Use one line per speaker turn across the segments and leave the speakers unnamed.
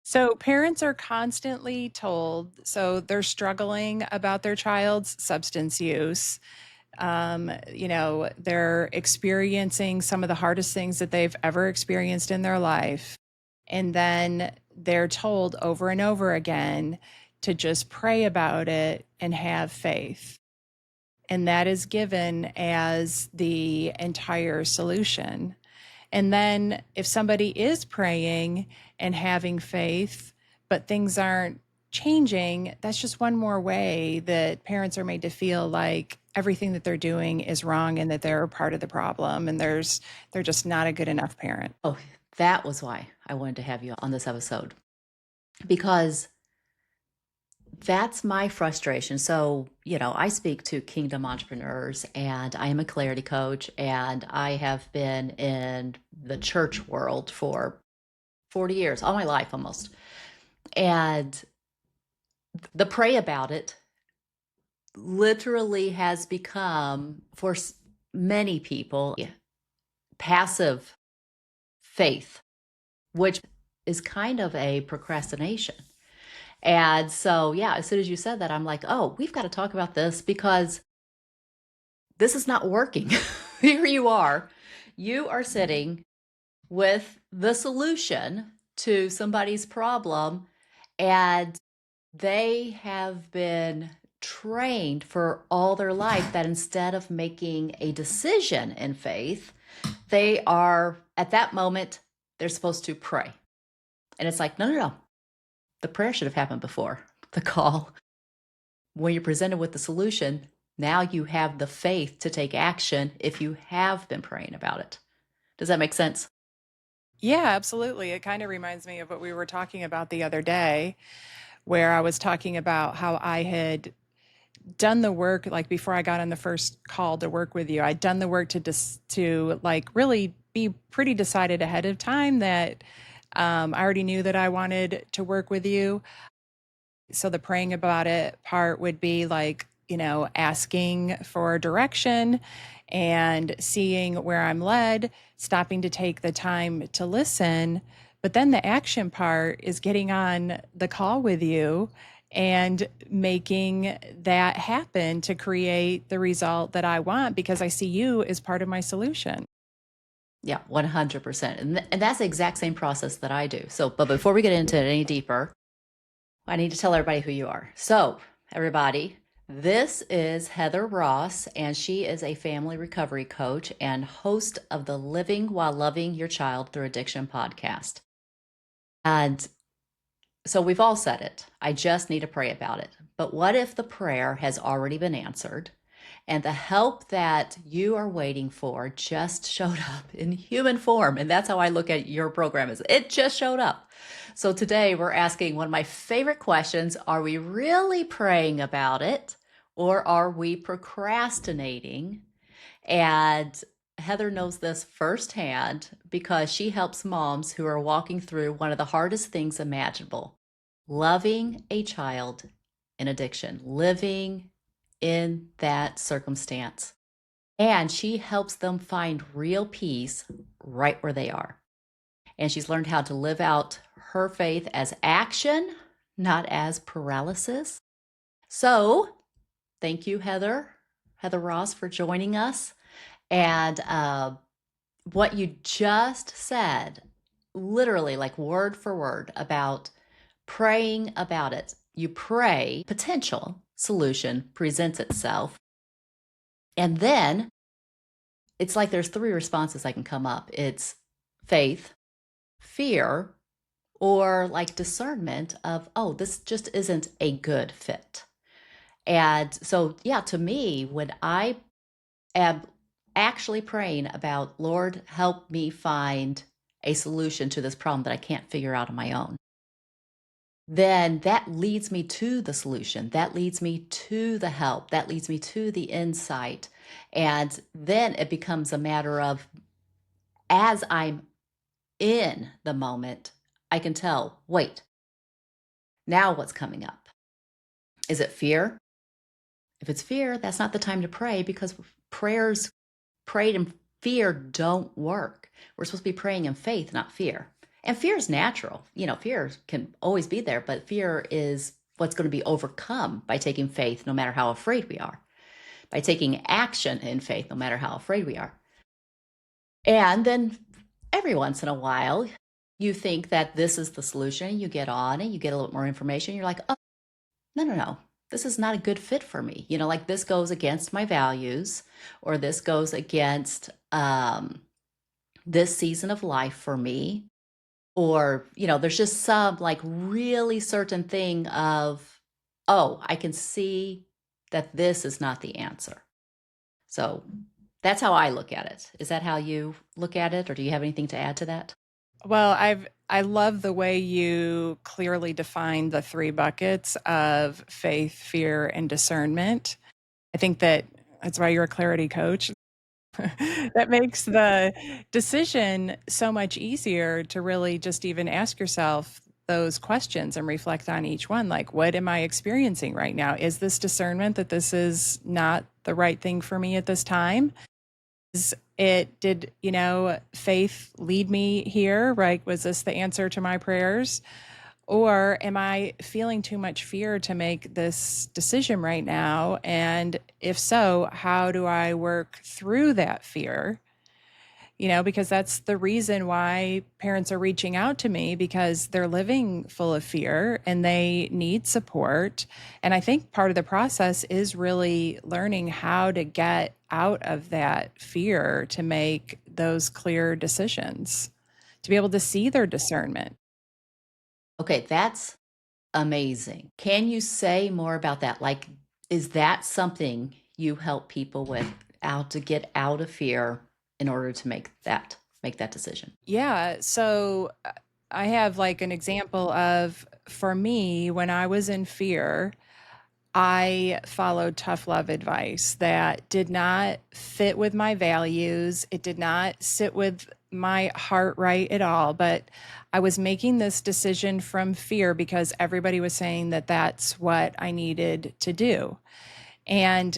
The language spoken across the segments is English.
So parents are constantly told, so they're struggling about their child's substance use. They're experiencing some of the hardest things that they've ever experienced in their life. And then they're told over and over again to just pray about it and have faith. And that is given as the entire solution. And then if somebody is praying and having faith, but things aren't changing, that's just one more way that parents are made to feel like everything that they're doing is wrong and that they're a part of the problem and they're just not a good enough parent.
Oh, that was why I wanted to have you on this episode because that's my frustration. So, I speak to kingdom entrepreneurs and I am a clarity coach and I have been in the church world for 40 years, all my life almost. And the pray about it literally has become, for many people, passive faith, which is kind of a procrastination. And so, yeah, as soon as you said that, I'm like, oh, we've got to talk about this because this is not working. Here you are. You are sitting with the solution to somebody's problem, and they have been trained for all their life that instead of making a decision in faith, they are at that moment, they're supposed to pray. And it's like, no, no, no. The prayer should have happened before the call. When you're presented with the solution, now you have the faith to take action if you have been praying about it. Does that make sense?
Yeah, absolutely. It kind of reminds me of what we were talking about the other day, where I was talking about how I had done the work like before I got on the first call to work with you. I'd done the work to like really be pretty decided ahead of time that I already knew that I wanted to work with you. So the praying about it part would be like, asking for direction and seeing where I'm led, stopping to take the time to listen. But then the action part is getting on the call with you and making that happen to create the result that I want because I see you as part of my solution.
Yeah, 100%. And that's the exact same process that I do. So, but before we get into it any deeper, I need to tell everybody who you are. So, everybody, this is Heather Ross, and she is a family recovery coach and host of the Living While Loving Your Child Through Addiction podcast. And so we've all said it. I just need to pray about it. But what if the prayer has already been answered and the help that you are waiting for just showed up in human form? And that's how I look at your program, is it just showed up. So today we're asking one of my favorite questions. Are we really praying about it or are we procrastinating? And Heather knows this firsthand because she helps moms who are walking through one of the hardest things imaginable: loving a child in addiction, living in that circumstance. And she helps them find real peace right where they are. And she's learned how to live out her faith as action, not as paralysis. So, thank you, Heather Ross, for joining us. And what you just said, literally like word for word, about praying about it. You pray, potential solution presents itself. And then it's like there's three responses that can come up: it's faith, fear, or like discernment of, oh, this just isn't a good fit. And so, yeah, to me, when I am actually praying about, Lord, help me find a solution to this problem that I can't figure out on my own, then that leads me to the solution. That leads me to the help. That leads me to the insight. And then it becomes a matter of, as I'm in the moment, I can tell, wait, now what's coming up? Is it fear? If it's fear, that's not the time to pray because prayers prayed in fear don't work. We're supposed to be praying in faith, not fear. And fear is natural. Fear can always be there, but fear is what's going to be overcome by taking faith, no matter how afraid we are, by taking action in faith, no matter how afraid we are. And then every once in a while, you think that this is the solution. You get on and you get a little more information. You're like, oh, no, no, no. This is not a good fit for me. Like this goes against my values, or this goes against this season of life for me. Or, there's just some like really certain thing of, oh, I can see that this is not the answer. So that's how I look at it. Is that how you look at it? Or do you have anything to add to that?
Well, I love the way you clearly define the three buckets of faith, fear, and discernment. I think that's why you're a clarity coach. That makes the decision so much easier to really just even ask yourself those questions and reflect on each one. Like, what am I experiencing right now? Is this discernment that this is not the right thing for me at this time? Did faith lead me here? Right? Was this the answer to my prayers? Or am I feeling too much fear to make this decision right now? And if so, how do I work through that fear? Because that's the reason why parents are reaching out to me, because they're living full of fear and they need support. And I think part of the process is really learning how to get out of that fear to make those clear decisions, to be able to see their discernment.
Okay, that's amazing. Can you say more about that? Like, is that something you help people with, out to get out of fear in order to make that decision?
Yeah. So I have like an example of, for me, when I was in fear, I followed tough love advice that did not fit with my values. It did not sit with my heart right at all. But I was making this decision from fear because everybody was saying that that's what I needed to do. And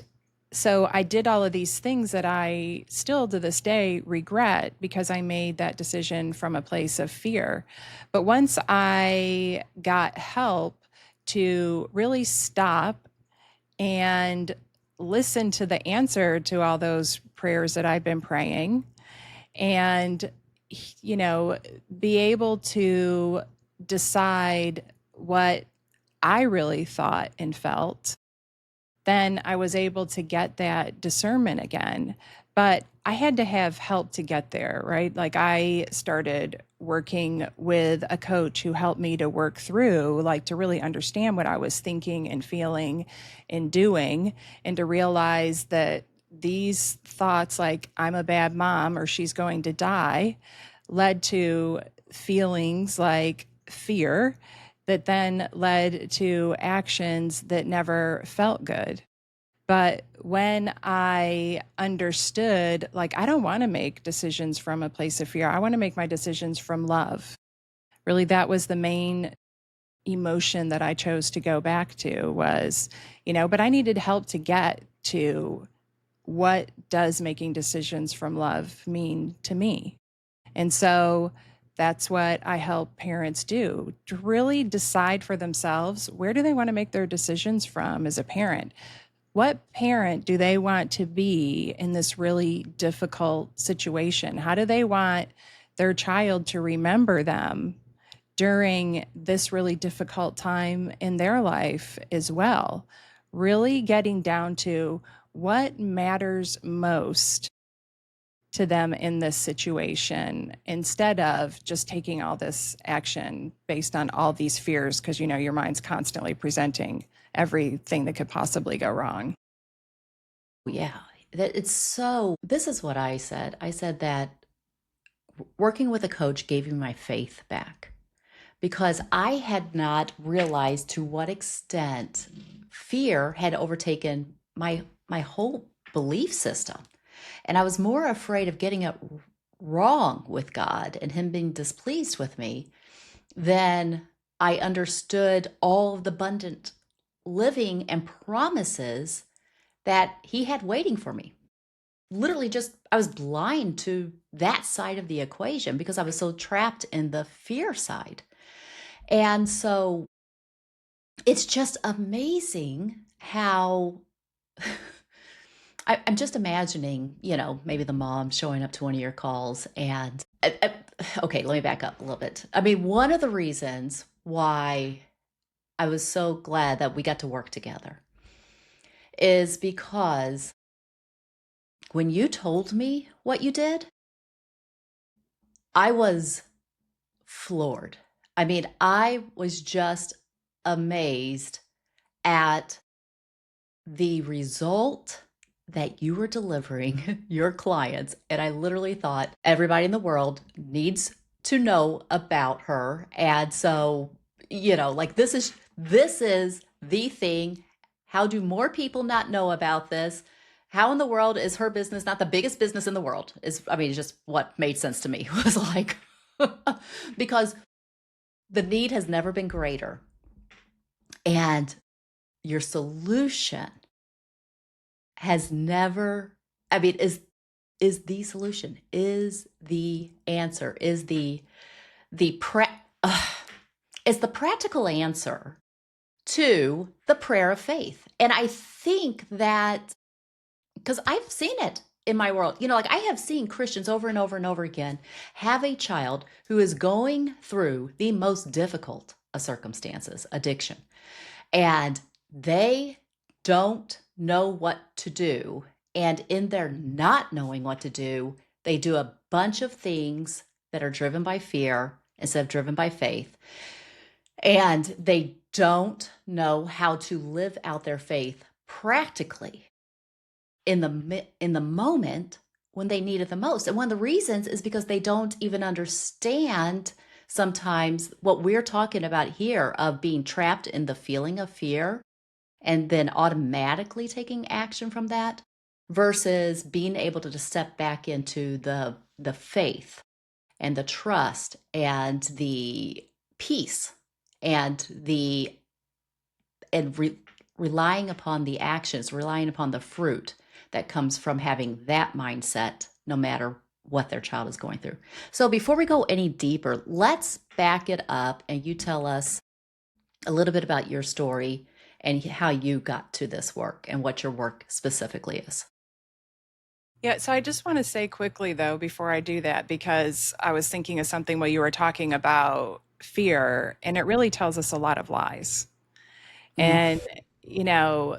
so I did all of these things that I still to this day regret because I made that decision from a place of fear. But once I got help to really stop and listen to the answer to all those prayers that I've been praying, and be able to decide what I really thought and felt, then I was able to get that discernment again. But I had to have help to get there, right? Like, I started working with a coach who helped me to work through, like, to really understand what I was thinking and feeling and doing, and to realize that these thoughts, like I'm a bad mom or she's going to die, led to feelings like fear that then led to actions that never felt good. But when I understood, like, I don't want to make decisions from a place of fear, I want to make my decisions from love. Really, that was the main emotion that I chose to go back to was, but I needed help to get to what does making decisions from love mean to me. And so that's what I help parents do, to really decide for themselves, where do they want to make their decisions from as a parent? What parent do they want to be in this really difficult situation? How do they want their child to remember them during this really difficult time in their life as well? Really getting down to what matters most to them in this situation, instead of just taking all this action based on all these fears, because your mind's constantly presenting everything that could possibly go wrong.
Yeah, this is what I said. I said that working with a coach gave me my faith back, because I had not realized to what extent fear had overtaken my whole belief system. And I was more afraid of getting it wrong with God and him being displeased with me than I understood all of the abundant living and promises that he had waiting for me. literally just, I was blind to that side of the equation because I was so trapped in the fear side. And so it's just amazing how I'm just imagining, maybe the mom showing up to one of your calls and, okay, let me back up a little bit. I mean, one of the reasons why I was so glad that we got to work together is because when you told me what you did, I was floored. I mean, I was just amazed at the result that you were delivering your clients. And I literally thought everybody in the world needs to know about her. And so, like this is the thing. How do more people not know about this? How in the world is her business not the biggest business in the world? It's just what made sense to me was like, because the need has never been greater. And your solution has never, is the solution, is the answer, the pre is the practical answer to the prayer of faith. And I think that because I've seen it in my world, like I have seen Christians over and over and over again have a child who is going through the most difficult of circumstances, addiction, and they don't know what to do. And in their not knowing what to do, they do a bunch of things that are driven by fear instead of driven by faith. And they don't know how to live out their faith practically in the moment when they need it the most. And one of the reasons is because they don't even understand sometimes what we're talking about here of being trapped in the feeling of fear and then automatically taking action from that versus being able to just step back into the faith and the trust and the peace and relying upon the actions, relying upon the fruit that comes from having that mindset no matter what their child is going through. So before we go any deeper, let's back it up and you tell us a little bit about your story and how you got to this work and what your work specifically is.
Yeah, so I just want to say quickly, though, before I do that, because I was thinking of something while you were talking about fear, and it really tells us a lot of lies.
Mm.
And,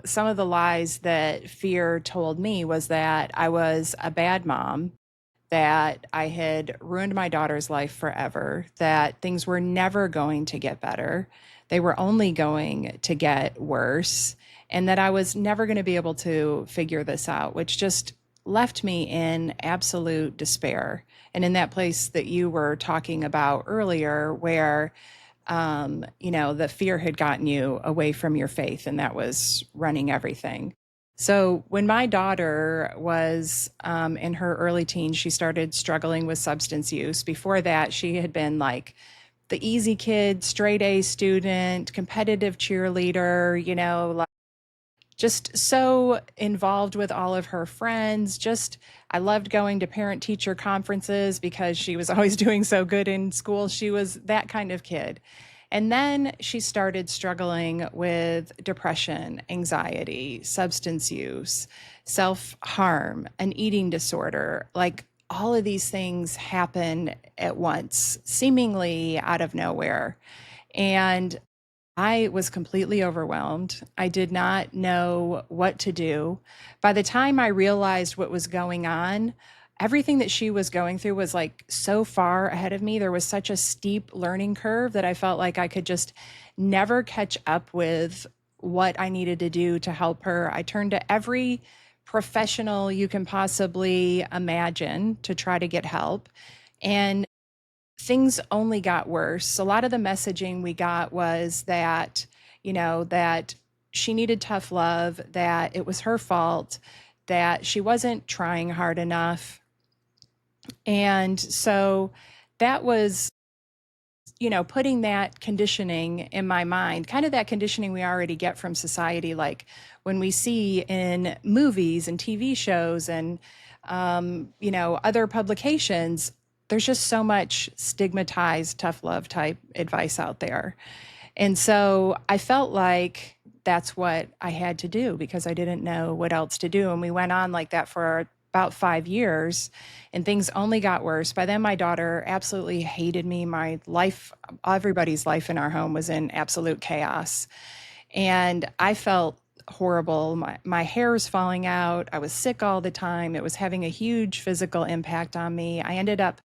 some of the lies that fear told me was that I was a bad mom, that I had ruined my daughter's life forever, that things were never going to get better, they were only going to get worse, and that I was never going to be able to figure this out, which just left me in absolute despair. And in that place that you were talking about earlier, where the fear had gotten you away from your faith, and that was running everything. So when my daughter was in her early teens, she started struggling with substance use. Before that, she had been like the easy kid, straight A student, competitive cheerleader, like just so involved with all of her friends. Just, I loved going to parent teacher conferences because she was always doing so good in school. She was that kind of kid. And then she started struggling with depression, anxiety, substance use, self harm, an eating disorder. Like all of these things happen at once, seemingly out of nowhere. And I was completely overwhelmed. I did not know what to do. By the time I realized what was going on, everything that she was going through was like so far ahead of me. There was such a steep learning curve that I felt like I could just never catch up with what I needed to do to help her. I turned to every professional you can possibly imagine to try to get help. And things only got worse. A lot of the messaging we got was that, that she needed tough love, that it was her fault, that she wasn't trying hard enough. And so that was, putting that conditioning in my mind, kind of that conditioning we already get from society, like when we see in movies and TV shows and other publications, there's just so much stigmatized tough love type advice out there. And so I felt like that's what I had to do because I didn't know what else to do. And we went on like that for about 5 years, and things only got worse. By then, my daughter absolutely hated me. My life, everybody's life in our home was in absolute chaos. And I felt horrible. My hair was falling out. I was sick all the time. It was having a huge physical impact on me. I ended up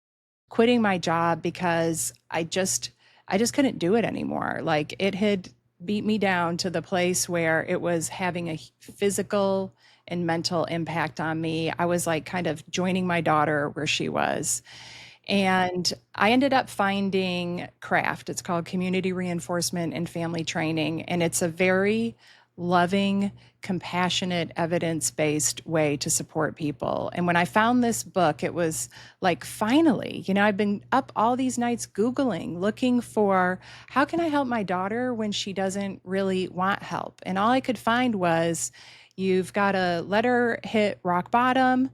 quitting my job because I just couldn't do it anymore. Like it had beat me down to the place where it was having a physical and mental impact on me. I was like kind of joining my daughter where she was. And I ended up finding CRAFT. It's called Community Reinforcement and Family Training. And it's a very loving, compassionate, evidence based way to support people. And when I found this book, it was like, finally, I've been up all these nights Googling, looking for how can I help my daughter when she doesn't really want help? And all I could find was, you've got to let her hit rock bottom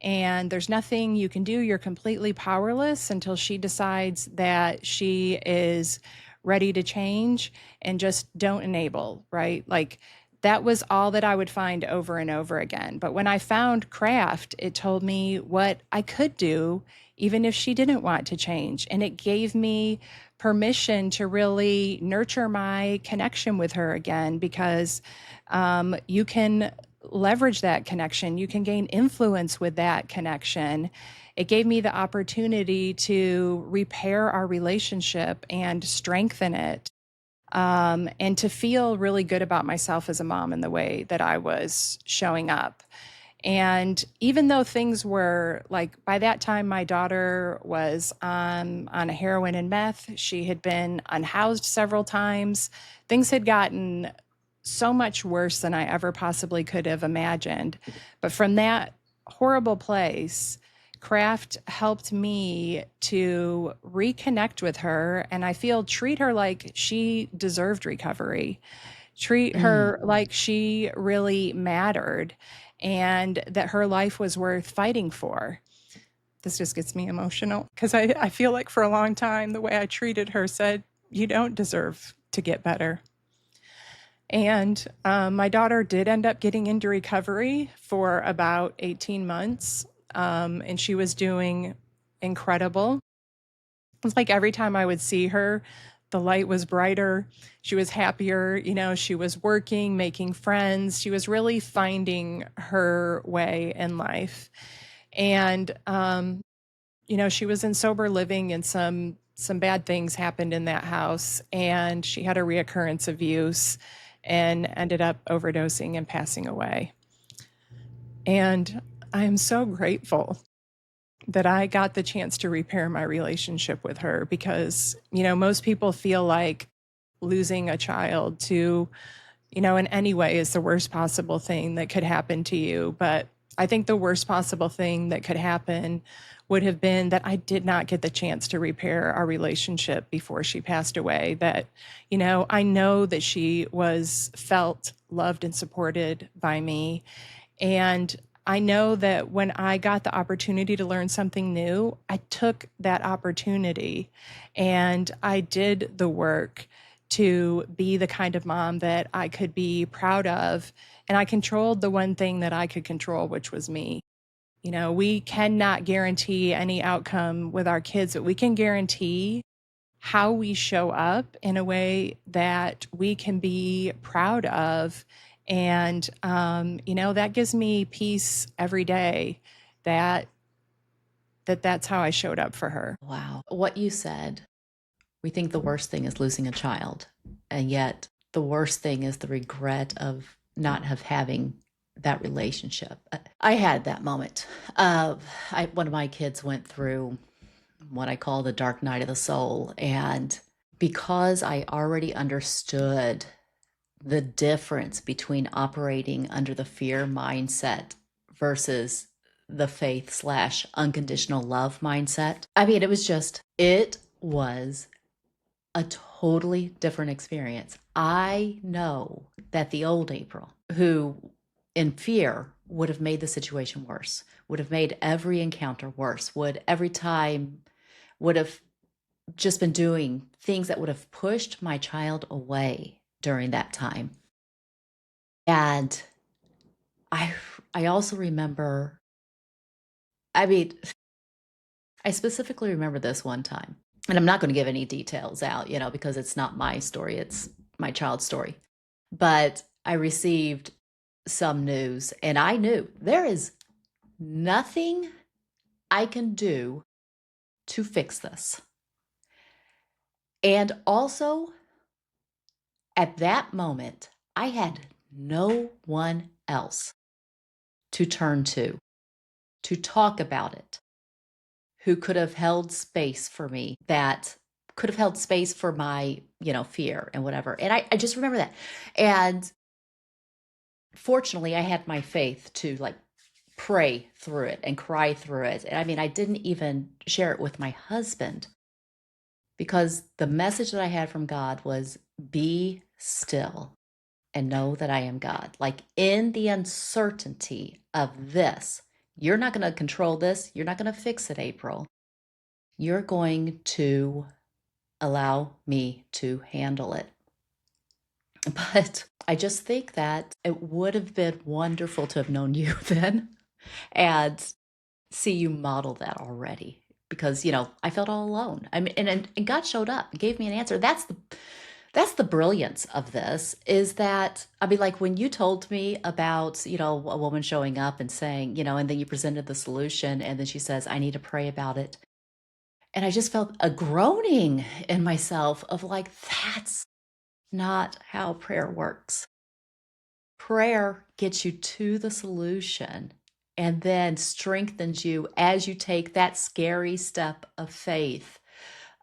and there's nothing you can do. You're completely powerless until she decides that she is ready to change, and just don't enable, right? Like that was all that I would find over and over again. But when I found CRAFT, it told me what I could do even if she didn't want to change. And it gave me permission to really nurture my connection with her again, because you can leverage that connection. You can gain influence with that connection. It gave me the opportunity to repair our relationship and strengthen it, and to feel really good about myself as a mom in the way that I was showing up. And even though things were like, by that time, my daughter was on a heroin and meth. She had been unhoused several times. Things had gotten so much worse than I ever possibly could have imagined. But from that horrible place, CRAFT helped me to reconnect with her, and I feel treat her like she deserved recovery, treat
Mm.
her like she really mattered, and that her life was worth fighting for. This just gets me emotional because I feel like for a long time, the way I treated her said, you don't deserve to get better. And my daughter did end up getting into recovery for about 18 months, and she was doing incredible. It's like every time I would see her, the light was brighter. She was happier. She was working, making friends. She was really finding her way in life. And, she was in sober living, and some bad things happened in that house. And she had a reoccurrence of use and ended up overdosing and passing away. And I'm so grateful that I got the chance to repair my relationship with her, because, most people feel like losing a child to, in any way is the worst possible thing that could happen to you. But I think the worst possible thing that could happen would have been that I did not get the chance to repair our relationship before she passed away. That, I know that she was felt, loved, and supported by me. And I know that when I got the opportunity to learn something new, I took that opportunity and I did the work to be the kind of mom that I could be proud of. And I controlled the one thing that I could control, which was me. We cannot guarantee any outcome with our kids, but we can guarantee how we show up in a way that we can be proud of. And, that gives me peace every day that that's how I showed up for her.
Wow. What you said, we think the worst thing is losing a child. And yet the worst thing is the regret of not have having that relationship. I had that moment. One of my kids went through what I call the dark night of the soul. And because I already understood the difference between operating under the fear mindset versus the faith slash unconditional love mindset. I mean, it was a totally different experience. I know that the old April, who in fear would have made the situation worse, would have made every encounter worse, would every time would have just been doing things that would have pushed my child away during that time. And I I also remember, I mean, I specifically remember this one time. And I'm not going to give any details out, because it's not my story, it's my child's story. But I received some news and I knew there is nothing I can do to fix this. And also, at that moment, I had no one else to turn to talk about it, who could have held space for me, that could have held space for my, fear and whatever. And I just remember that. And fortunately, I had my faith to like pray through it and cry through it. And I mean, I didn't even share it with my husband because the message that I had from God was be still and know that I am God. Like in the uncertainty of this, you're not going to control this. You're not going to fix it, April. You're going to allow me to handle it. But I just think that it would have been wonderful to have known you then and see you model that already because I felt all alone. I mean, and God showed up and gave me an answer. That's the brilliance of this, is that, I mean, like when you told me about, a woman showing up and saying, and then you presented the solution and then she says, I need to pray about it. And I just felt a groaning in myself of like, that's not how prayer works. Prayer gets you to the solution and then strengthens you as you take that scary step of faith.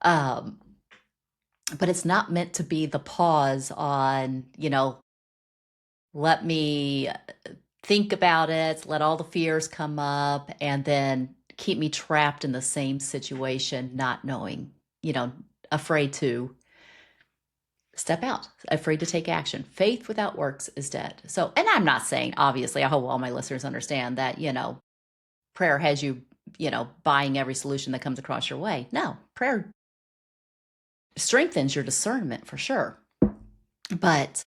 Um, but it's not meant to be the pause on, let me think about it, let all the fears come up, and then keep me trapped in the same situation, not knowing, afraid to step out, afraid to take action. Faith without works is dead. So, and I'm not saying, obviously, I hope all my listeners understand that, prayer has you, buying every solution that comes across your way. No, prayer strengthens your discernment for sure. But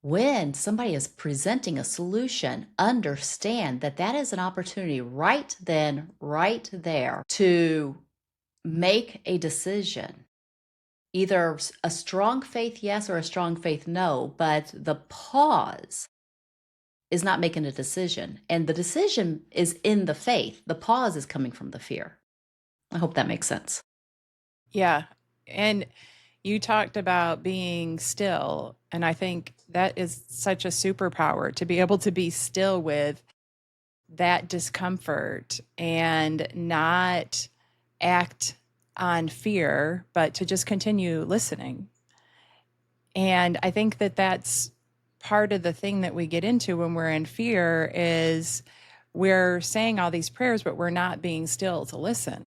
when somebody is presenting a solution, understand that that is an opportunity right then, right there to make a decision. Either a strong faith yes or a strong faith no, but the pause is not making a decision. And the decision is in the faith. The pause is coming from the fear. I hope that makes sense.
Yeah. And you talked about being still. And I think that is such a superpower to be able to be still with that discomfort and not act on fear, but to just continue listening. And I think that that's part of the thing that we get into when we're in fear is we're saying all these prayers, but we're not being still to listen.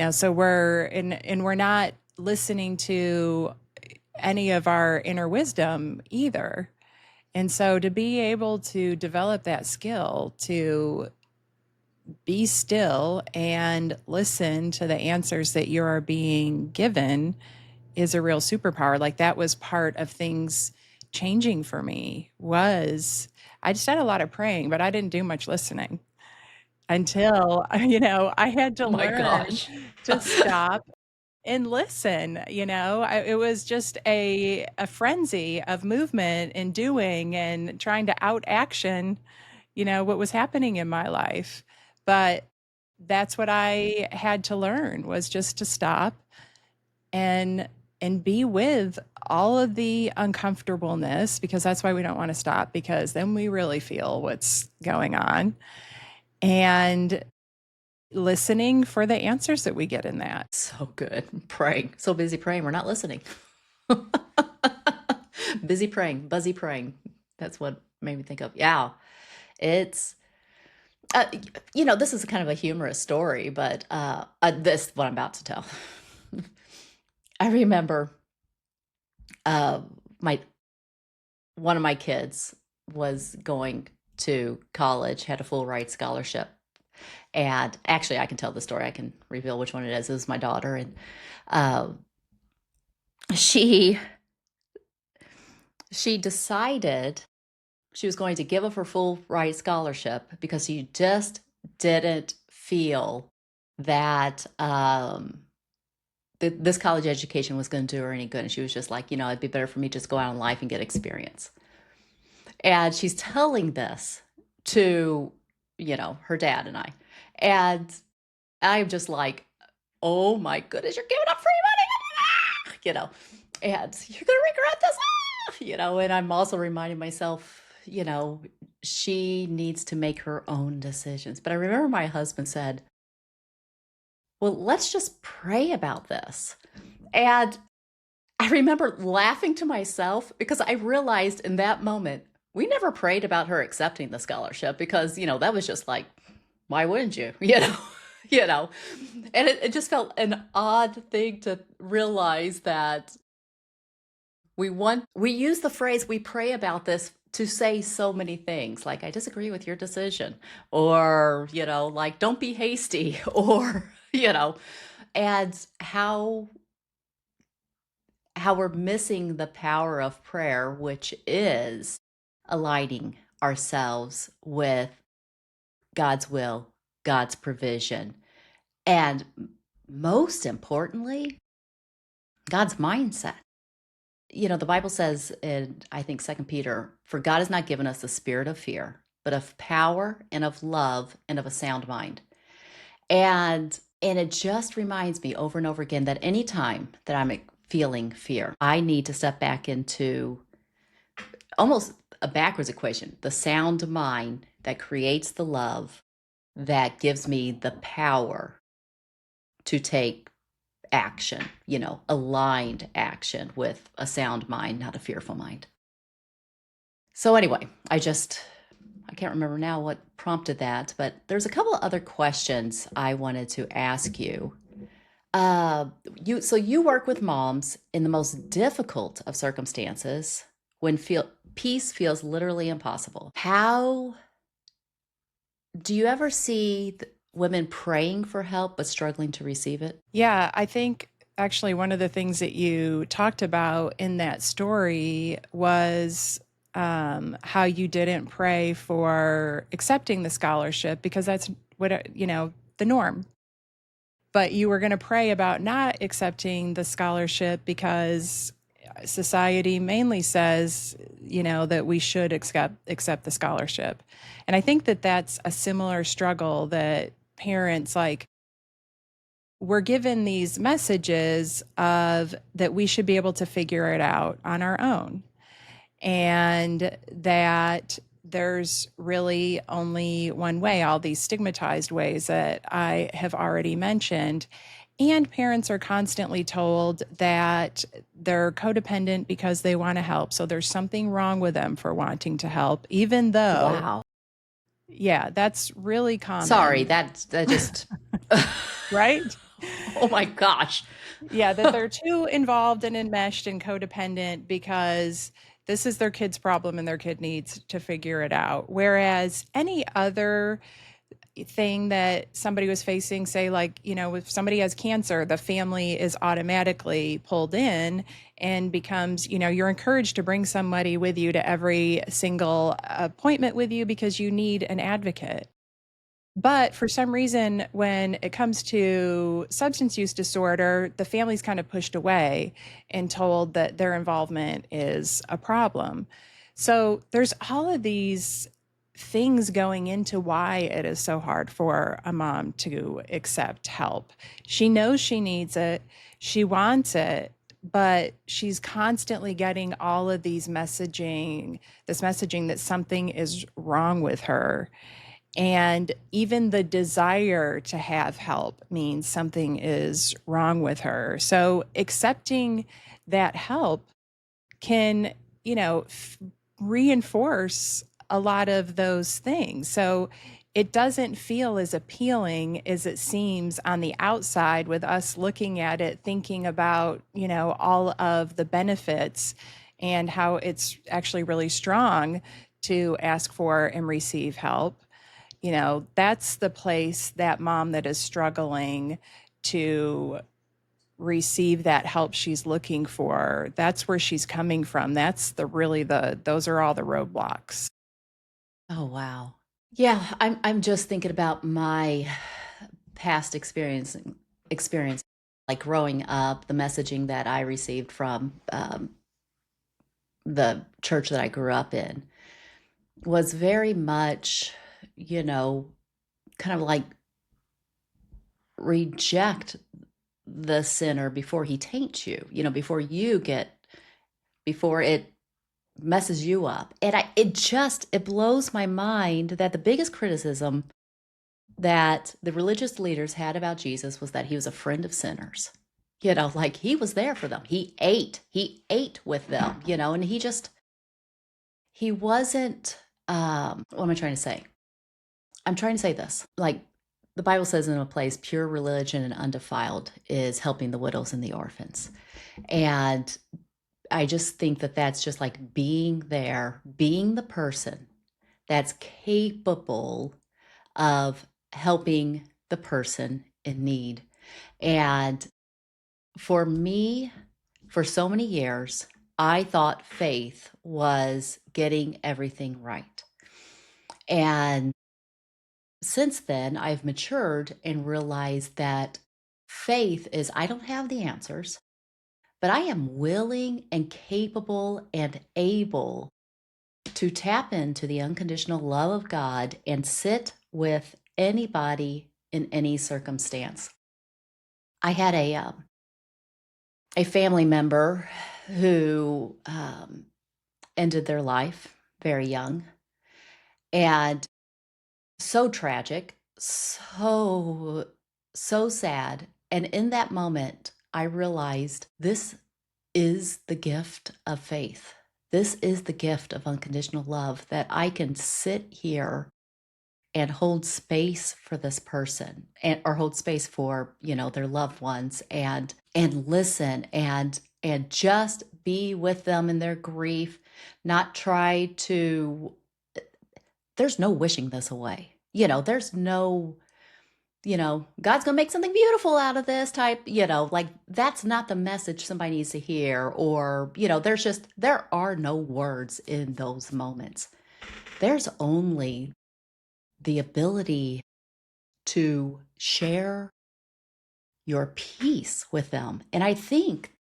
So we're not listening to any of our inner wisdom either. And so to be able to develop that skill to be still and listen to the answers that you are being given is a real superpower. Like that was part of things changing for me was I just had a lot of praying, but I didn't do much listening until, I had to
Oh my
learn
gosh.
to stop and listen. It was just a frenzy of movement and doing and trying to out action, what was happening in my life. But that's what I had to learn was just to stop and be with all of the uncomfortableness, because that's why we don't want to stop, because then we really feel what's going on, and listening for the answers that we get in that.
So good. Praying. So busy praying, we're not listening. Busy praying, buzzy praying. That's what made me think of. Yeah. It's, this is kind of a humorous story, but this what I'm about to tell. I remember my one of my kids was going to college, had a full ride scholarship. And actually, I can tell the story. I can reveal which one it is. It was my daughter. And uh, she she decided she was going to give up her full ride scholarship because she just didn't feel that this college education was going to do her any good. And she was just like, it'd be better for me to just go out in life and get experience. And she's telling this to, her dad and I. And I'm just like, oh my goodness, you're giving up free money, and you're going to regret this, and I'm also reminding myself, she needs to make her own decisions. But I remember my husband said, well, let's just pray about this. And I remember laughing to myself because I realized in that moment, we never prayed about her accepting the scholarship because, that was just like, why wouldn't you? You know, and it just felt an odd thing to realize that we use the phrase, we pray about this to say so many things like, I disagree with your decision, or, like, don't be hasty, or, and how we're missing the power of prayer, which is aligning ourselves with God's will, God's provision, and most importantly, God's mindset. The Bible says in, I think, 2 Peter, for God has not given us the spirit of fear, but of power and of love and of a sound mind. And it just reminds me over and over again that anytime that I'm feeling fear, I need to step back into almost a backwards equation, the sound mind that creates the love that gives me the power to take action, aligned action with a sound mind, not a fearful mind. So anyway, I can't remember now what prompted that, but there's a couple of other questions I wanted to ask you. You work with moms in the most difficult of circumstances when peace feels literally impossible. How do you ever see women praying for help but struggling to receive it?
Yeah, I think actually one of the things that you talked about in that story was how you didn't pray for accepting the scholarship because that's the norm. But you were going to pray about not accepting the scholarship because society mainly says, that we should accept the scholarship. And I think that that's a similar struggle that parents like we're given these messages of that we should be able to figure it out on our own and that there's really only one way, all these stigmatized ways that I have already mentioned. And parents are constantly told that they're codependent because they want to help. So there's something wrong with them for wanting to help, even though,
Wow.
yeah, that's really
Sorry,
common,
that just
right?
oh my gosh.
Yeah, that they're too involved and enmeshed and codependent because this is their kid's problem and their kid needs to figure it out. Whereas any other thing that somebody was facing, say, like, if somebody has cancer, the family is automatically pulled in and becomes, you're encouraged to bring somebody with you to every single appointment with you because you need an advocate. But for some reason, when it comes to substance use disorder, the family's kind of pushed away and told that their involvement is a problem. So there's all of these things going into why it is so hard for a mom to accept help. She knows she needs it, she wants it, but she's constantly getting all of this messaging that something is wrong with her. And even the desire to have help means something is wrong with her. So accepting that help can, reinforce a lot of those things. So it doesn't feel as appealing as it seems on the outside with us looking at it, thinking about, all of the benefits and how it's actually really strong to ask for and receive help. That's the place, that mom that is struggling to receive that help she's looking for. That's where she's coming from. That's those are all the roadblocks.
Oh, wow. Yeah, I'm just thinking about my past experience, like growing up, the messaging that I received from the church that I grew up in was very much, you know, kind of like reject the sinner before he taints you, before it messes you up. And it blows my mind that the biggest criticism that the religious leaders had about Jesus was that he was a friend of sinners. Like he was there for them. He ate with them, and he wasn't, what am I trying to say? I'm trying to say this. Like the Bible says in a place, pure religion and undefiled is helping the widows and the orphans. And I just think that that's just like being there, being the person that's capable of helping the person in need. And for me, for so many years, I thought faith was getting everything right. And since then, I've matured and realized that faith is I don't have the answers, but I am willing and capable and able to tap into the unconditional love of God and sit with anybody in any circumstance. I had a family member who ended their life very young, and so tragic, so sad. And in that moment, I realized this is the gift of faith. This is the gift of unconditional love, that I can sit here and hold space for this person, or hold space for, their loved ones, and listen and just be with them in their grief, not try to, there's no wishing this away. There's no, God's going to make something beautiful out of this type, like that's not the message somebody needs to hear. Or, there are no words in those moments. There's only the ability to share your peace with them. And I think,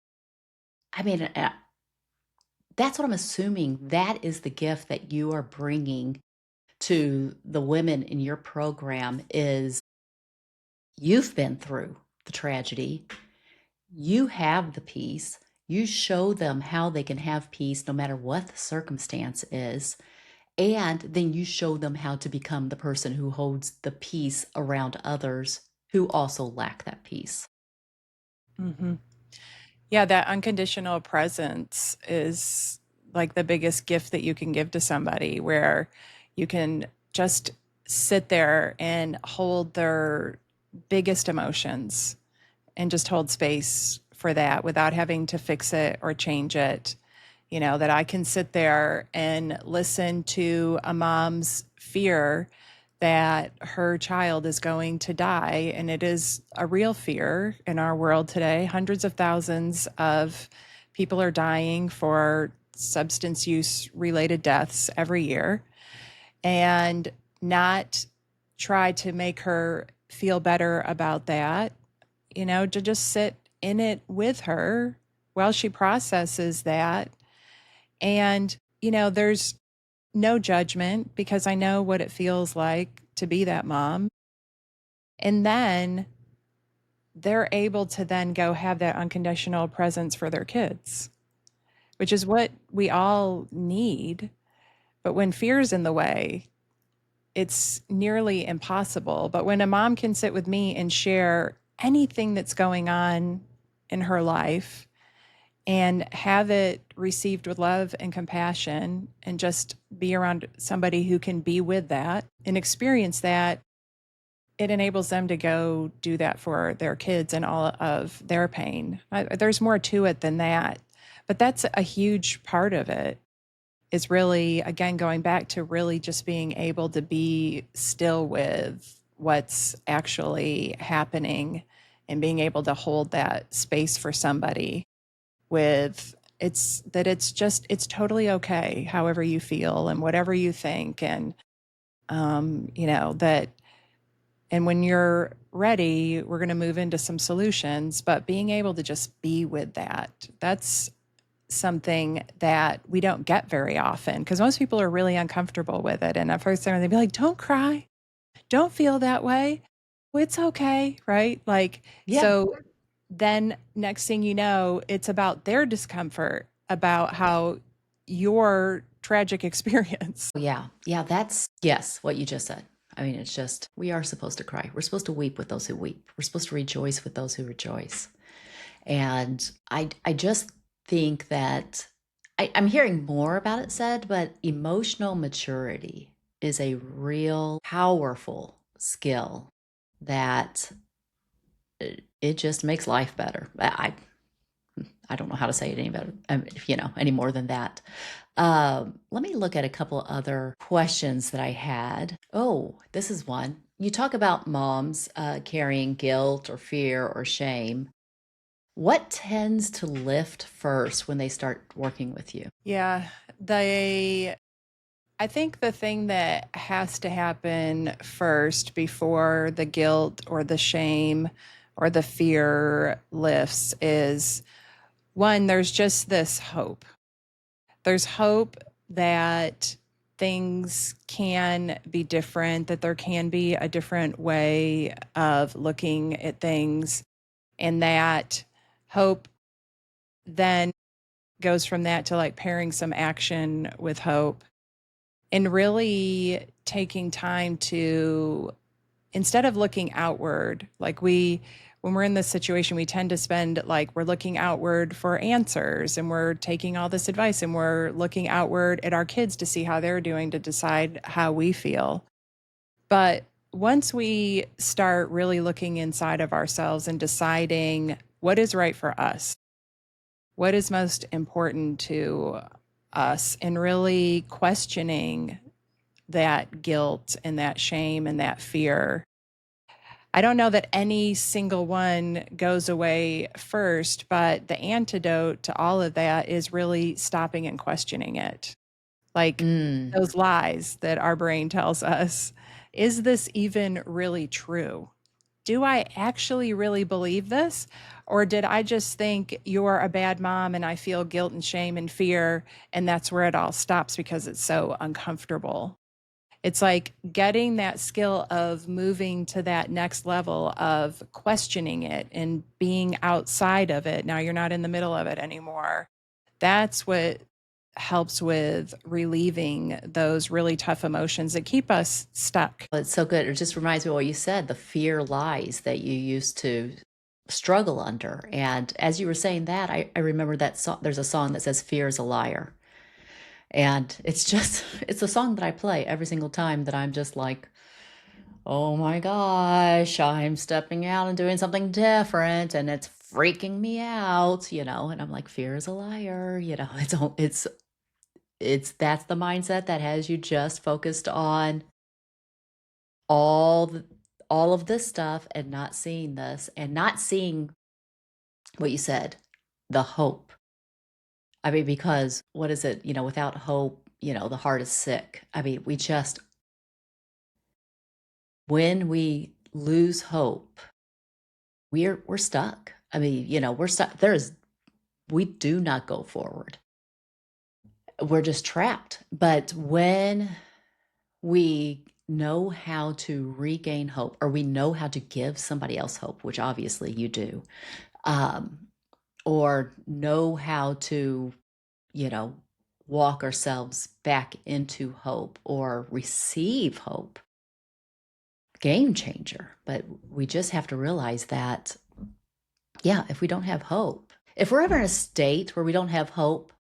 that's what I'm assuming. That is the gift that you are bringing to the women in your program is you've been through the tragedy. You have the peace. You show them how they can have peace no matter what the circumstance is. And then you show them how to become the person who holds the peace around others who also lack that peace.
Hmm. Yeah, that unconditional presence is like the biggest gift that you can give to somebody, where you can just sit there and hold their biggest emotions and just hold space for that without having to fix it or change it. That I can sit there and listen to a mom's fear that her child is going to die. And it is a real fear in our world today. Hundreds of thousands of people are dying for substance use related deaths every year. And not try to make her feel better about that, to just sit in it with her while she processes that. And, there's no judgment, because I know what it feels like to be that mom. And then they're able to then go have that unconditional presence for their kids, which is what we all need. But when fear's in the way, it's nearly impossible. But when a mom can sit with me and share anything that's going on in her life and have it received with love and compassion, and just be around somebody who can be with that and experience that, it enables them to go do that for their kids and all of their pain. There's more to it than that, but that's a huge part of it. is really, again, going back to really just being able to be still with what's actually happening and being able to hold that space for somebody with it's totally okay however you feel and whatever you think. And that, and when you're ready, we're going to move into some solutions, but being able to just be with that's something that we don't get very often because most people are really uncomfortable with it. And at first they'd be like, don't cry, don't feel that way. Well, it's okay, right? Like,
Yeah.
so then next thing you know, it's about their discomfort, about how your tragic experience.
Yeah. Yeah. That's, yes, what you just said. I mean, it's just, we are supposed to cry. We're supposed to weep with those who weep. We're supposed to rejoice with those who rejoice. And I just think that I'm hearing more about it said, but emotional maturity is a real powerful skill that it just makes life better. I don't know how to say it any better, any more than that. Let me look at a couple other questions that I had. Oh, this is one. You talk about moms carrying guilt or fear or shame. What tends to lift first when they start working with you?
Yeah, I think the thing that has to happen first before the guilt or the shame or the fear lifts is one, there's just this hope. There's hope that things can be different, that there can be a different way of looking at things, and that hope then goes from that to like pairing some action with hope and really taking time to, instead of looking outward, like when we're in this situation, we tend to spend like we're looking outward for answers and we're taking all this advice and we're looking outward at our kids to see how they're doing to decide how we feel. But once we start really looking inside of ourselves and deciding what is right for us, what is most important to us, and really questioning that guilt and that shame and that fear. I don't know that any single one goes away first, but the antidote to all of that is really stopping and questioning it. Like
Mm,
those lies that our brain tells us. Is this even really true? Do I actually really believe this? Or did I just think you're a bad mom and I feel guilt and shame and fear, and that's where it all stops because it's so uncomfortable? It's like getting that skill of moving to that next level of questioning it and being outside of it. Now you're not in the middle of it anymore. That's what helps with relieving those really tough emotions that keep us stuck.
it's so good. It just reminds me of what you said, the fear lies that you used to struggle under. And as you were saying that, I remember that song. There's a song that says, Fear is a liar. And it's just, it's a song that I play every single time that I'm just like, oh my gosh, I'm stepping out and doing something different and it's freaking me out, and I'm like, fear is a liar, it's that's the mindset that has you just focused on all the, all of this stuff and not seeing this and not seeing what you said, the hope. I mean, because what is it, without hope, the heart is sick. I mean, we just, when we lose hope, we're stuck. I mean, we're stuck. We do not go forward. We're just trapped. But when we know how to regain hope, or we know how to give somebody else hope, which obviously you do, um, or know how to, you know, walk ourselves back into hope or receive hope, game changer. But we just have to realize that, yeah, if we don't have hope, if we're ever in a state where we don't have hope,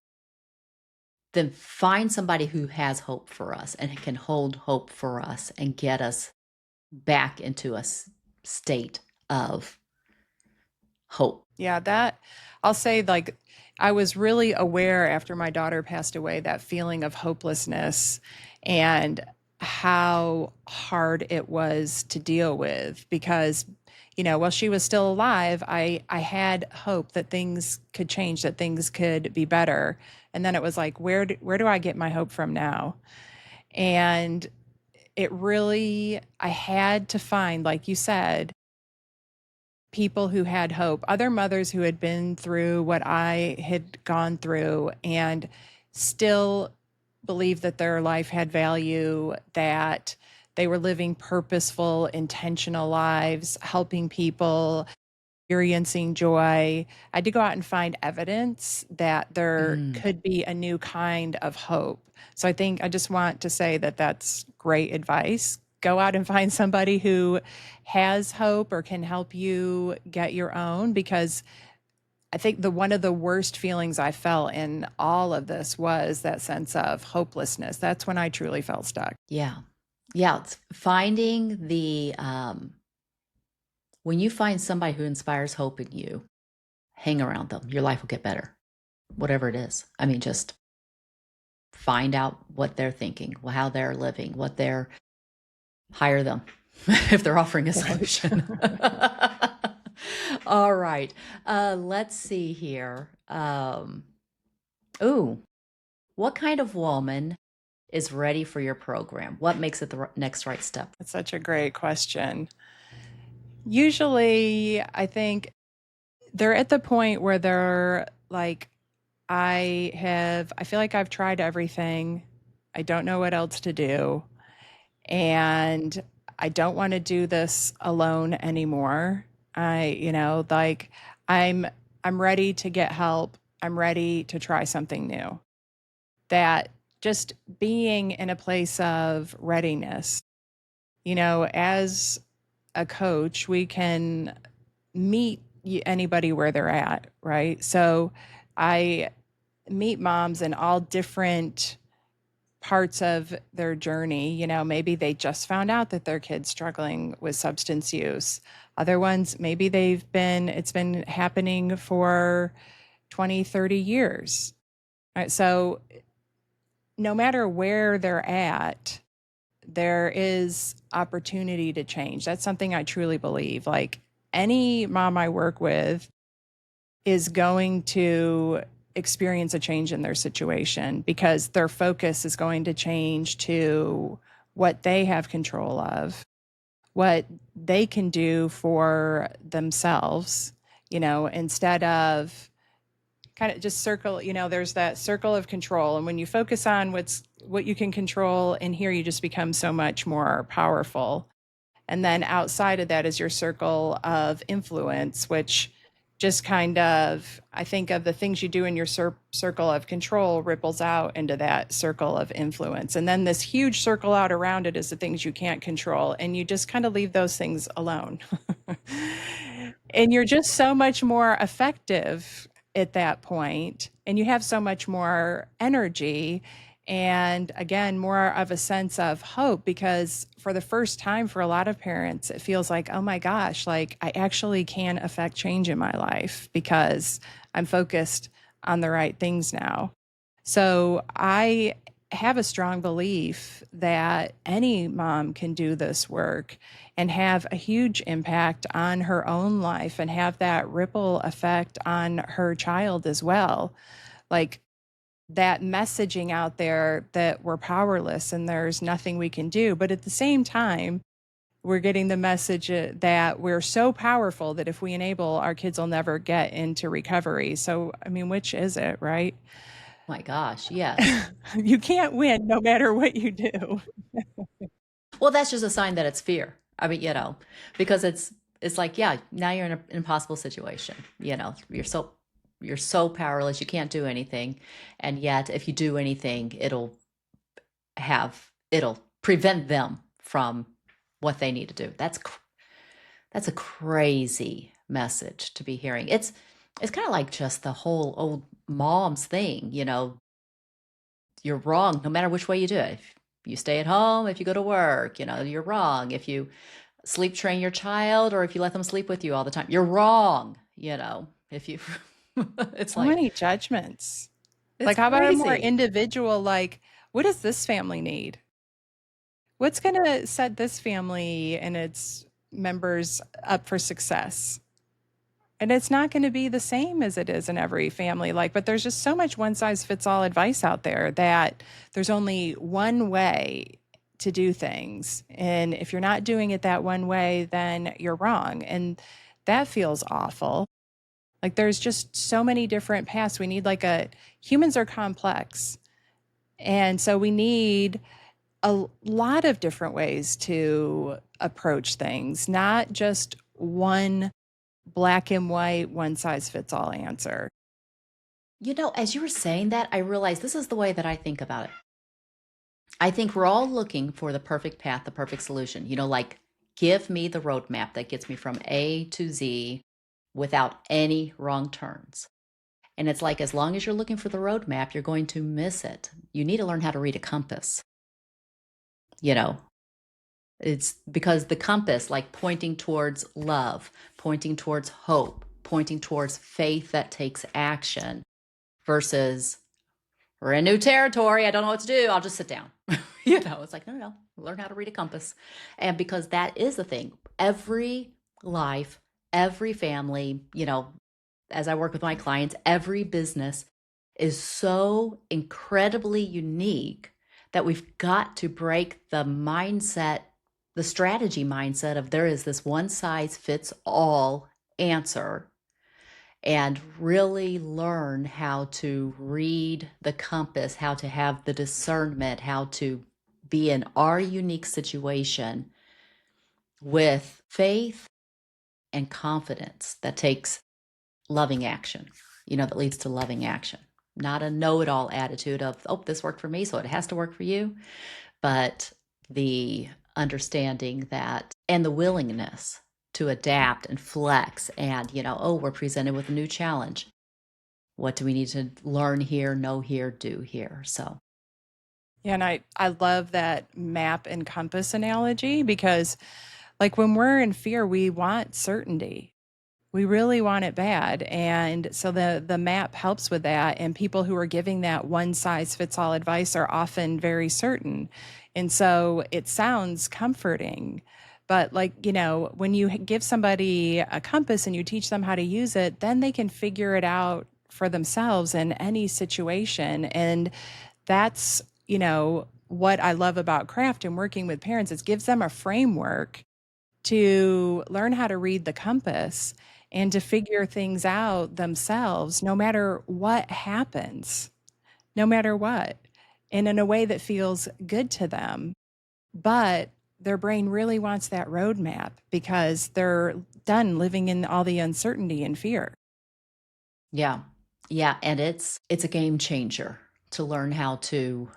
then find somebody who has hope for us and can hold hope for us and get us back into a state of hope.
Yeah, that I'll say like I was really aware after my daughter passed away, that feeling of hopelessness and how hard it was to deal with because while she was still alive, I had hope that things could change, that things could be better. And then it was like, where do I get my hope from now? And it really, I had to find, like you said, people who had hope, other mothers who had been through what I had gone through and still believed that their life had value, that they were living purposeful, intentional lives, helping people, experiencing joy. I had to go out and find evidence that there
Mm,
could be a new kind of hope. So I think I just want to say that that's great advice. Go out and find somebody who has hope or can help you get your own, because I think the one of the worst feelings I felt in all of this was that sense of hopelessness. That's when I truly felt stuck.
yeah. Yeah. It's finding when you find somebody who inspires hope in you, hang around them. Your life will get better, whatever it is. I mean, just find out what they're thinking, how they're living, hire them if they're offering a
Right.
solution. All right. Let's see here. Ooh, what kind of woman is ready for your program? What makes it the next right step?
That's such a great question. Usually, I think they're at the point where they're like, I feel like I've tried everything. I don't know what else to do. And I don't want to do this alone anymore. Like I'm I'm ready to get help. I'm ready to try something new. That just being in a place of readiness, as a coach, we can meet anybody where they're at, right? So I meet moms in all different parts of their journey. Maybe they just found out that their kid's struggling with substance use. Other ones, maybe it's been happening for 20, 30 years. Right? So no matter where they're at, there is opportunity to change. That's something I truly believe. Like any mom I work with is going to experience a change in their situation because their focus is going to change to what they have control of, what they can do for themselves, instead of kind of just there's that circle of control. And when you focus on what you can control in here, you just become so much more powerful. And then outside of that is your circle of influence, which just kind of, I think of the things you do in your circle of control ripples out into that circle of influence. And then this huge circle out around it is the things you can't control. And you just kind of leave those things alone. And you're just so much more effective at that point, and you have so much more energy and again more of a sense of hope, because for the first time for a lot of parents it feels like, oh my gosh, like I actually can affect change in my life because I'm focused on the right things now. So I have a strong belief that any mom can do this work and have a huge impact on her own life and have that ripple effect on her child as well. Like that messaging out there that we're powerless and there's nothing we can do. But at the same time, we're getting the message that we're so powerful that if we enable, our kids will never get into recovery. So, I mean, which is it, right?
My gosh, yes.
You can't win no matter what you do.
Well, that's just a sign that it's fear. I mean, because it's like, yeah, now you're in an impossible situation. You're so powerless, you can't do anything. And yet if you do anything, it'll prevent them from what they need to do. That's a crazy message to be hearing. It's kind of like just the whole old mom's thing, you're wrong no matter which way you do it. If you stay at home, if you go to work, you're wrong. If you sleep train your child or if you let them sleep with you all the time, you're wrong. If you It's
So
like,
many judgments.
it's
Like, how about a more
crazy.
individual, like, what does this family need? What's going to set this family and its members up for success? And it's not going to be the same as it is in every family. Like, but there's just so much one size fits all advice out there that there's only one way to do things. And if you're not doing it that one way, then you're wrong. And that feels awful. Like, there's just so many different paths. We need humans are complex. And so we need a lot of different ways to approach things, not just one black and white, one size fits all answer.
As you were saying that, I realized this is the way that I think about it. I think we're all looking for the perfect path, the perfect solution. Like give me the roadmap that gets me from A to Z without any wrong turns. And it's like, as long as you're looking for the roadmap, you're going to miss it. You need to learn how to read a compass. You know, it's because the compass, like pointing towards love, pointing towards hope, pointing towards faith that takes action versus we're in new territory. I don't know what to do. I'll just sit down. It's like, no, no, no, learn how to read a compass. And because that is the thing, every life, every family, as I work with my clients, every business is so incredibly unique that we've got to break the mindset, the strategy mindset of there is this one size fits all answer and really learn how to read the compass, how to have the discernment, how to be in our unique situation with faith and confidence that takes loving action, that leads to loving action. Not a know it all attitude of, oh, this worked for me, so it has to work for you, but the understanding that and the willingness to adapt and flex and, oh, we're presented with a new challenge. What do we need to learn here, know here, do here? So,
Yeah, and I love that map and compass analogy because, like, when we're in fear, we want certainty. We really want it bad. And so the map helps with that. And people who are giving that one size fits all advice are often very certain. And so it sounds comforting. But when you give somebody a compass and you teach them how to use it, then they can figure it out for themselves in any situation. And that's, what I love about craft and working with parents. It gives them a framework to learn how to read the compass and to figure things out themselves, no matter what happens, no matter what, and in a way that feels good to them. But their brain really wants that roadmap because they're done living in all the uncertainty and fear.
yeah. Yeah, and it's a game changer to learn how to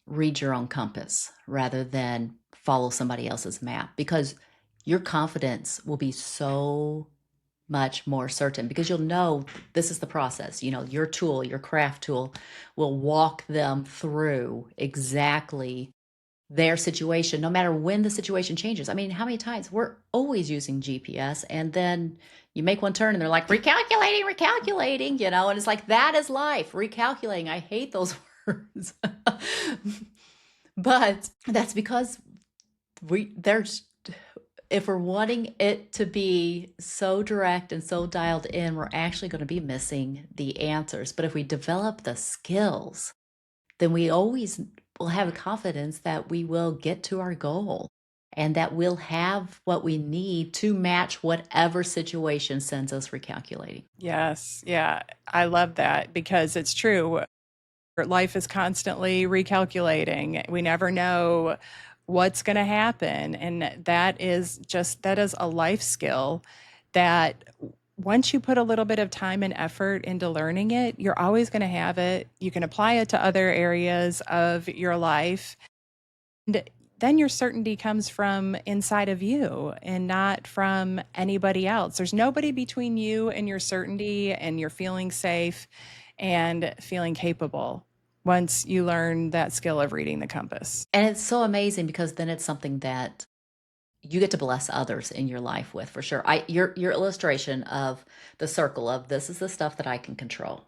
read your own compass rather than follow somebody else's map because your confidence will be so much more certain because you'll know this is the process. Your tool, your craft tool will walk them through exactly their situation, no matter when the situation changes. I mean, how many times we're always using GPS and then you make one turn and they're like, recalculating, recalculating, and it's like, that is life, recalculating. I hate those words. But that's because there's if we're wanting it to be so direct and so dialed in, we're actually going to be missing the answers. But if we develop the skills, then we always will have confidence that we will get to our goal and that we'll have what we need to match whatever situation sends us recalculating.
Yes. Yeah. I love that because it's true. Life is constantly recalculating. We never know what's going to happen. And that is a life skill that once you put a little bit of time and effort into learning it, you're always going to have it. You can apply it to other areas of your life. And then your certainty comes from inside of you and not from anybody else. There's nobody between you and your certainty and your feeling safe and feeling capable once you learn that skill of reading the compass.
And it's so amazing because then it's something that you get to bless others in your life with, for sure. Your illustration of the circle of this is the stuff that I can control.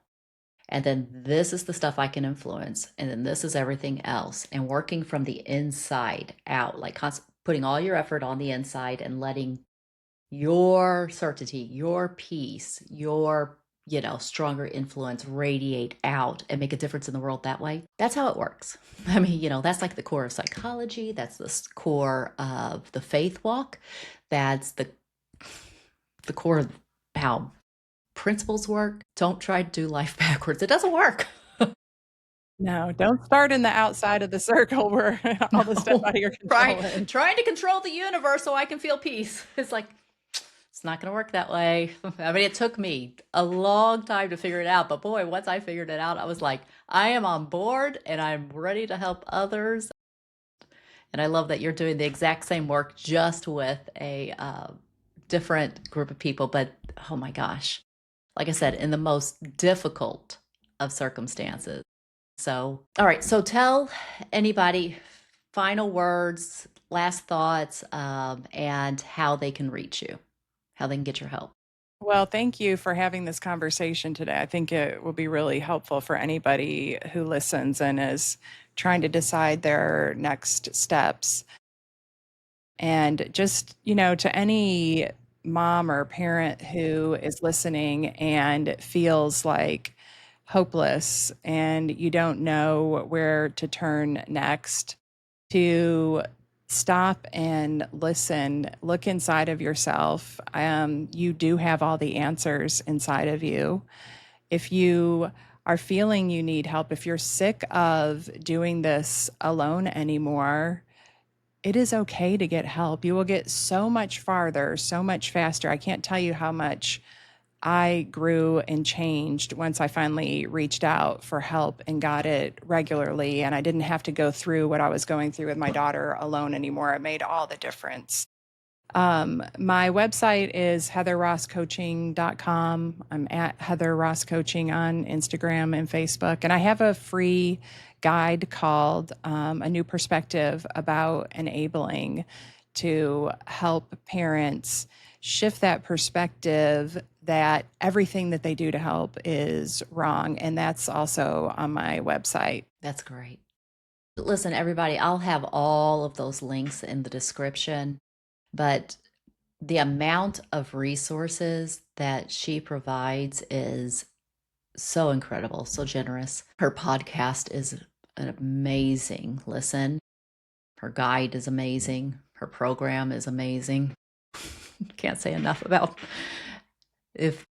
And then this is the stuff I can influence. And then this is everything else. And working from the inside out, like putting all your effort on the inside and letting your certainty, your peace, your, stronger influence radiate out and make a difference in the world that way. That's how it works. I mean, that's like the core of psychology. That's the core of the faith walk. That's the core of how principles work. Don't try to do life backwards. It doesn't work.
No, don't start in the outside of the circle where all the stuff out of your control is.
Trying to control the universe so I can feel peace. It's like, it's not going to work that way. I mean, it took me a long time to figure it out. But boy, once I figured it out, I was like, I am on board and I'm ready to help others. And I love that you're doing the exact same work, just with a different group of people. But oh my gosh, like I said, in the most difficult of circumstances. So, all right. So tell anybody final words, last thoughts, and how they can reach you, how they can get your help.
Well, thank you for having this conversation today. I think it will be really helpful for anybody who listens and is trying to decide their next steps. And just, to any mom or parent who is listening and feels like hopeless and you don't know where to turn next, to stop and listen, look inside of yourself. You do have all the answers inside of you. If you are feeling you need help, if you're sick of doing this alone anymore, it is okay to get help. You will get so much farther, so much faster. I can't tell you how much I grew and changed once I finally reached out for help and got it regularly. And I didn't have to go through what I was going through with my daughter alone anymore. It made all the difference. My website is heatherrosscoaching.com. I'm at Heather Ross Coaching on Instagram and Facebook. And I have a free guide called A New Perspective about enabling, to help parents shift that perspective that everything that they do to help is wrong. And that's also on my website.
That's great. Listen, everybody, I'll have all of those links in the description, but the amount of resources that she provides is so incredible, so generous. Her podcast is an amazing listen. Her guide is amazing. Her program is amazing. Can't say enough about if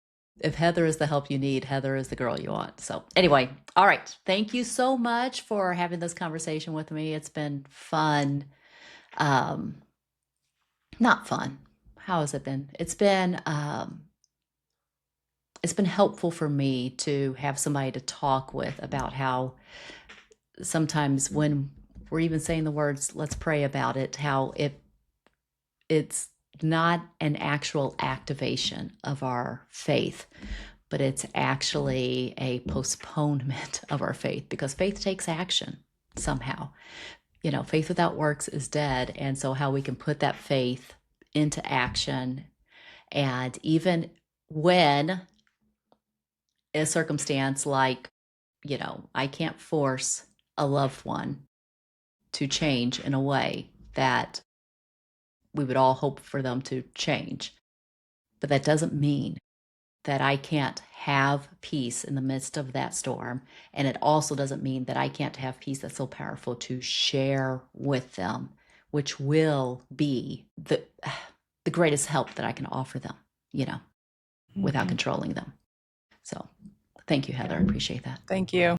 Heather is the help you need, Heather is the girl you want. So anyway, all right. Thank you so much for having this conversation with me. It's been fun. Not fun. How has it been? It's been helpful for me to have somebody to talk with about how sometimes when we're even saying the words, let's pray about it, how it's not an actual activation of our faith, but it's actually a postponement of our faith, because faith takes action somehow. Faith without works is dead. And so how we can put that faith into action, and even when a circumstance like, I can't force a loved one to change in a way that we would all hope for them to change. But that doesn't mean that I can't have peace in the midst of that storm. And it also doesn't mean that I can't have peace that's so powerful to share with them, which will be the greatest help that I can offer them, without controlling them. So thank you, Heather. I appreciate that.
Thank you.